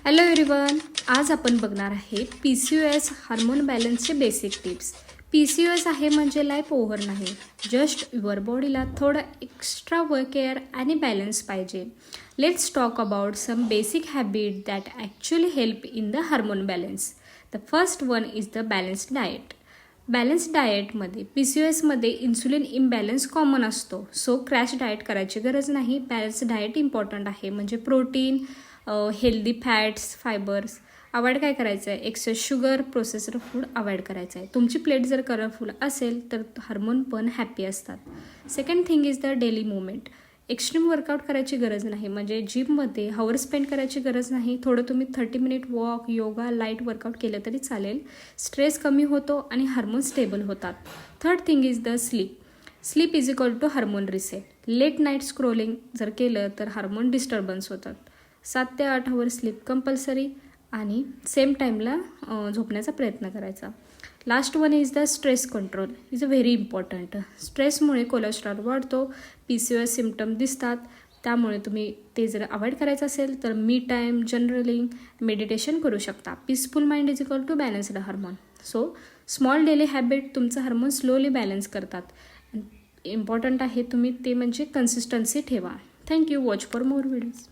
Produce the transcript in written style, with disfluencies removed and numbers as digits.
Hello everyone, आज आपण बघणार आहे PCOS हार्मोन बॅलन्सचे बेसिक टिप्स. PCOS आहे म्हणजे लाईफ ओव्हर नाही, जस्ट युअर बॉडीला थोडं एक्स्ट्रा केअर आणि बॅलन्स पाहिजे. Let's talk about some basic habit that actually help in the hormone balance. The first one is the balanced diet. Balance डाएटमध्ये PCOSमध्ये insulin imbalance common असतो, so crash diet करायची गरज नाही. बॅलन्स डाएट इम्पॉर्टंट आहे, म्हणजे protein, healthy fats, fibres avoid काय करायचं आहे, excess sugar, processed food avoid करायचं आहे. तुमची प्लेट जर कलरफुल असेल तर हार्मोन पण हॅपी असतात. Second thing is the daily movement. Extreme workout करायची गरज नाही, म्हणजे जिममध्ये हवर स्पेंड करायची गरज नाही. थोडं तुम्ही 30 minute walk, yoga, light workout केलं तरी चालेल. स्ट्रेस कमी होतो आणि हार्मोन स्टेबल होतात. Third thing is the sleep. Sleep is equal to hormone reset. Late night scrolling जर केलं तर हार्मोन डिस्टर्बन्स होतात. 7 ते 8 आवर स्लीप कंपल्सरी आणि सेम टाईमला झोपण्याचा प्रयत्न करायचा. Last one is the stress control. Is a very important. स्ट्रेसमुळे कोलेस्ट्रॉल वाढतो, PCOS सिम्पटम दिसतात. त्यामुळे तुम्ही ते जर अवॉइड करायचं असेल तर मी टाईम, जनरलिंग, मेडिटेशन करू शकता. Peaceful mind is equal to balanced hormone. So small daily habit तुमचं हार्मोन स्लोली बॅलन्स करतात. इम्पॉर्टंट आहे तुम्ही ते म्हणजे कन्सिस्टन्सी ठेवा. Thank you. Watch for more videos.